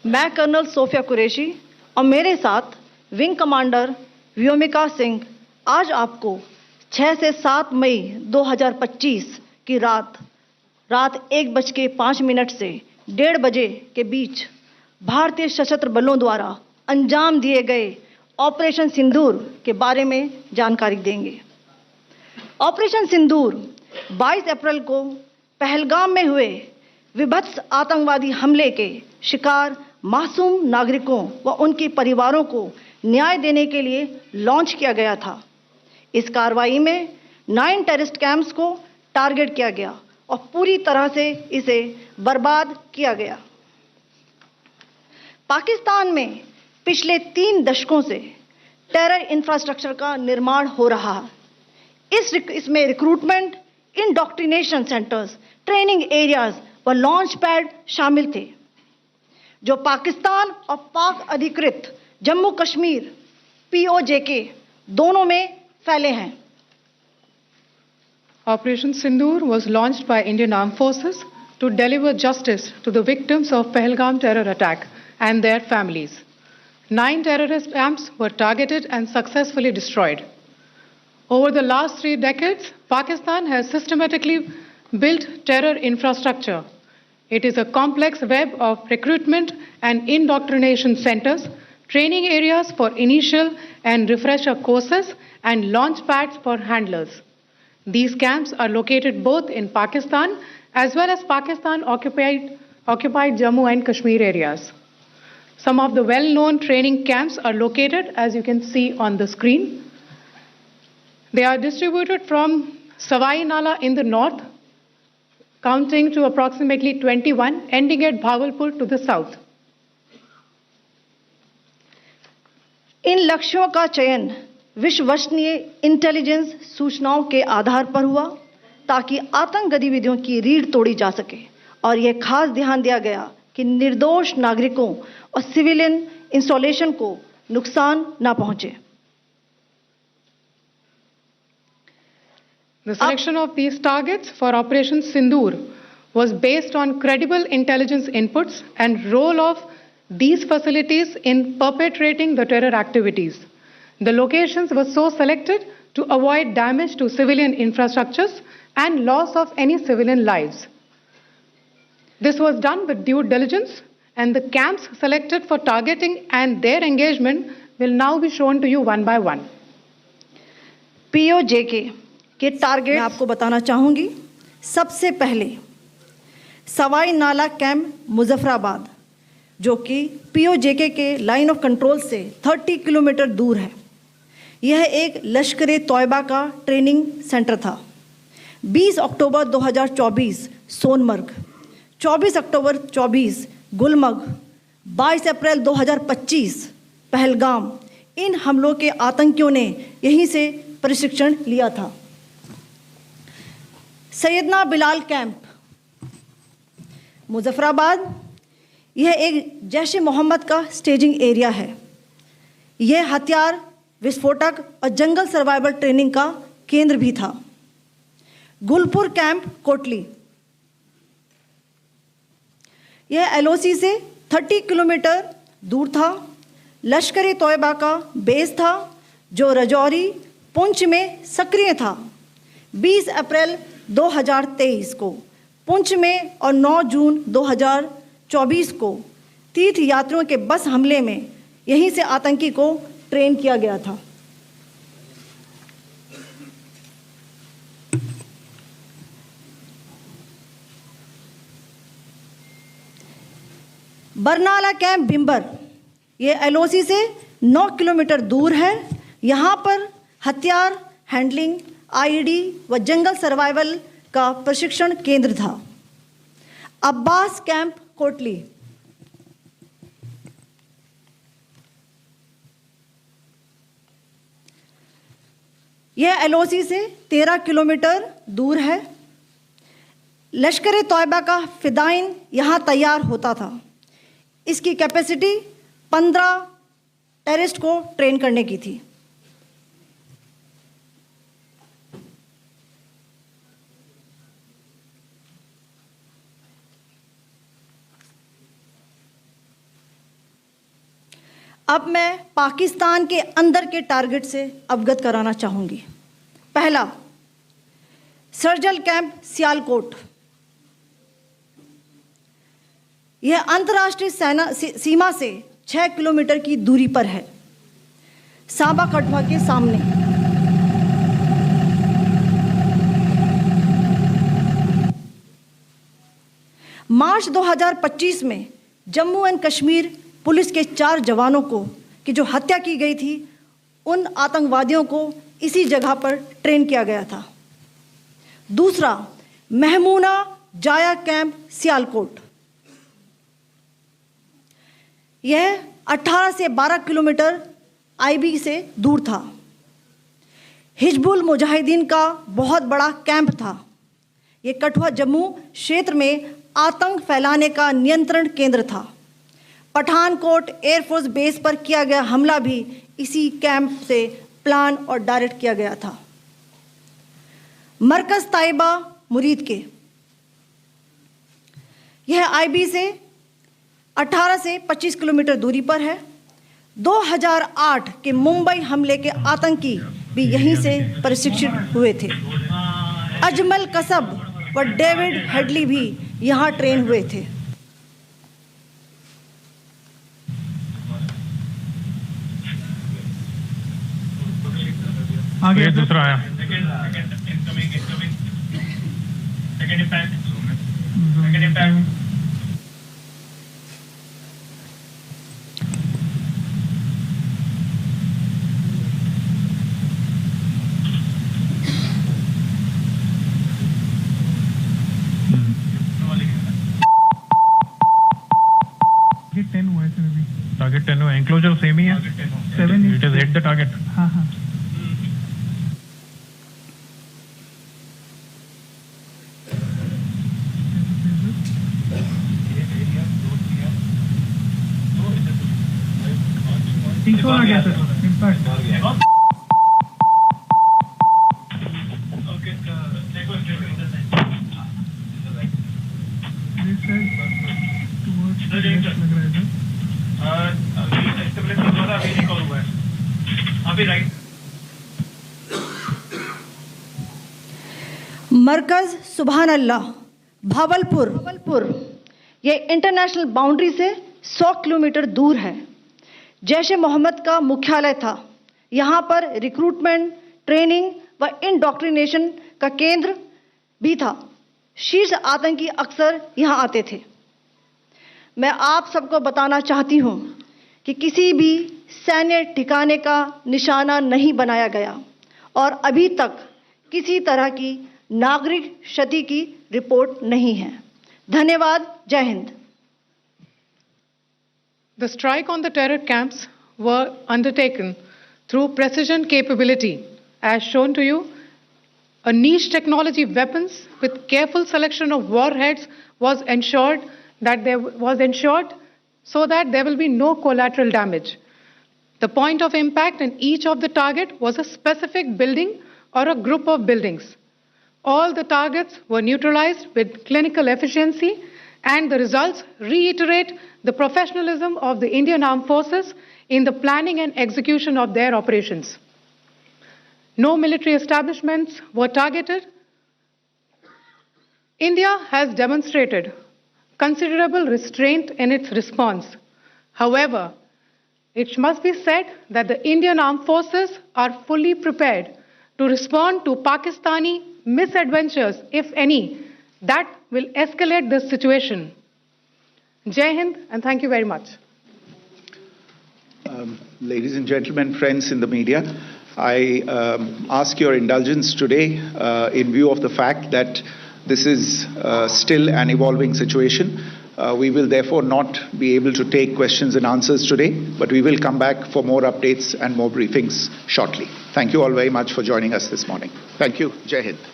मैं colonel Sophia Qureshi और मेरे साथ विंग कमांडर व्योमिका सिंह आज आपको 6 से 7 मई 2025 की रात 1:05 से 1:30 बजे के बीच भारतीय सशस्त्र बलों द्वारा अंजाम दिए गए ऑपरेशन सिंदूर के बारे में जानकारी देंगे। ऑपरेशन सिंदूर 22 अप्रैल को पहलगाम में हुए विभत्स आतंकवादी हमले के शिकार मासूम नागरिकों व उनके परिवारों को न्याय देने के लिए लॉन्च किया गया था। इस कार्रवाई में 9 टेररिस्ट कैंप्स को टारगेट किया गया और पूरी तरह से इसे बर्बाद किया गया। पाकिस्तान में पिछले 3 दशकों से टेरर इंफ्रास्ट्रक्चर का निर्माण हो रहा है। इसमें recruitment, indoctrination centres, training areas व लॉन्च पैड शामिल थे, जो पाकिस्तान और पाक अधिकृत जम्मू कश्मीर POJK दोनों में फैले हैं। Operation Sindoor was launched by Indian Armed Forces to deliver justice to the victims of Pahalgam terror attack and their families. 9 terrorist camps were targeted and successfully destroyed. Over the last 3 decades, Pakistan has systematically built terror infrastructure. It is a complex web of recruitment and indoctrination centers, training areas for initial and refresher courses, and launch pads for handlers. These camps are located both in Pakistan as well as Pakistan-occupied Jammu and Kashmir areas. Some of the well-known training camps are located, as you can see on the screen. They are distributed from Savai Nala in the north, counting to approximately 21, ending at Bhagalpur to the south. इन लक्ष्यों का चयन विश्वसनीय intelligence सूचनाओं के आधार पर हुआ ताकि आतंक गतिविधियों की रीढ़ तोड़ी जा सके, और यह खास ध्यान दिया गया कि निर्दोष नागरिकों और सिविलियन इंस्टॉलेशन को नुकसान न पहुंचे। The selection of these targets for Operation Sindoor was based on credible intelligence inputs and role of these facilities in perpetrating the terror activities. The locations were so selected to avoid damage to civilian infrastructures and loss of any civilian lives. This was done with due diligence, and the camps selected for targeting and their engagement will now be shown to you one by one. POJK के target मैं आपको बताना चाहूंगी। सबसे पहले सवाई नाला camp Muzaffarabad, जो कि POJK के लाइन ऑफ कंट्रोल से 30 किलोमीटर दूर है। यह एक लश्कर तोयबा का ट्रेनिंग सेंटर था। 20 अक्टूबर 2024 सोनमर्ग, 24 अक्टूबर 24 गुलमर्ग, 22 अप्रैल 2025 पहलगाम, इन हमलों के आतंकियों ने यहीं से प्रशिक्षण लिया था। सैयदना बिलाल कैंप मुजफ्फराबाद, यह एक जैश ए मोहम्मद का स्टेजिंग एरिया है। यह हथियार, विस्फोटक और जंगल सर्वाइवल ट्रेनिंग का केंद्र भी था। गुलपुर कैंप कोटली, यह LOC से 30 किलोमीटर दूर था। लश्कर ए तोयबा का बेस था, जो रजौरी, पुंछ में सक्रिय था। 20 अप्रैल 2023 को पुंछ में और 9 जून 2024 को तीर्थ यात्रियों के बस हमले में यहीं से आतंकी को ट्रेन किया गया था। बरनाला कैंप बिम्बर, ये LOC से 9 किलोमीटर दूर है। यहाँ पर हथियार, हैंडलिंग, IED व जंगल सर्वाइवल का प्रशिक्षण केंद्र था। अब्बास कैंप कोटली, यह LOC से 13 किलोमीटर दूर है। लश्कर ए तोयबा का फिदाइन यहाँ तैयार होता था। इसकी कैपेसिटी 15 टेररिस्ट को ट्रेन करने की थी। अब मैं पाकिस्तान के अंदर के टारगेट से अवगत कराना चाहूंगी। पहला, सर्जिकल कैंप सियालकोट। यह अंतर्राष्ट्रीय सीमा से 6 किलोमीटर की दूरी पर है, सांबा कठुआ के सामने। मार्च 2025 में जम्मू एंड कश्मीर पुलिस के 4 जवानों की जो हत्या की गई थी, उन आतंकवादियों को इसी जगह पर ट्रेन किया गया था। दूसरा, महमूना जाया कैंप सियालकोट। यह 18 से 12 किलोमीटर आईबी से दूर था। हिजबुल मुजाहिदीन का बहुत बड़ा कैंप था। यह कठुआ जम्मू क्षेत्र में आतंक फैलाने का नियंत्रण केंद्र था। पठानकोट एयरफोर्स बेस पर किया गया हमला भी इसी कैंप से प्लान और डायरेक्ट किया गया था। मरकज ताइबा मुरीद के, यह आईबी से 18 से 25 किलोमीटर दूरी पर है। 2008 के मुंबई हमले के आतंकी भी यहीं से प्रशिक्षित हुए थे। अजमल कसब व डेविड हेडली भी यहां ट्रेन हुए थे। आगे दूसरा आया। टारगेट 10 हुआ, एंक्लोजर सेम ही है। 7 it is hit the target. हाँ हाँ। आ गया सर, इम्पैक्ट। मरकज सुभान अल्लाह भावलपुर, ये इंटरनेशनल बाउंड्री से 100 किलोमीटर दूर है। जैश ए मोहम्मद का मुख्यालय था। यहाँ पर रिक्रूटमेंट, ट्रेनिंग व इंडॉक्ट्रिनेशन का केंद्र भी था। शीर्ष आतंकी अक्सर यहाँ आते थे। मैं आप सबको बताना चाहती हूँ कि किसी भी सैन्य ठिकाने का निशाना नहीं बनाया गया और अभी तक किसी तरह की नागरिक क्षति की रिपोर्ट नहीं है। धन्यवाद। जय Hind. The strike on the terror camps were undertaken through precision capability, as shown to you. A niche technology weapons with careful selection of warheads was ensured so that there will be no collateral damage. The point of impact in each of the target was a specific building or a group of buildings. All the targets were neutralized with clinical efficiency, and the results reiterate the professionalism of the Indian Armed Forces in the planning and execution of their operations. No military establishments were targeted. India has demonstrated considerable restraint in its response. However, it must be said that the Indian Armed Forces are fully prepared to respond to Pakistani misadventures, if any, that will escalate this situation. Jai Hind, and thank you very much. Ladies and gentlemen, friends in the media, I ask your indulgence today in view of the fact that this is still an evolving situation. We will therefore not be able to take questions and answers today, but we will come back for more updates and more briefings shortly. Thank you all very much for joining us this morning. Thank you. Jai Hind.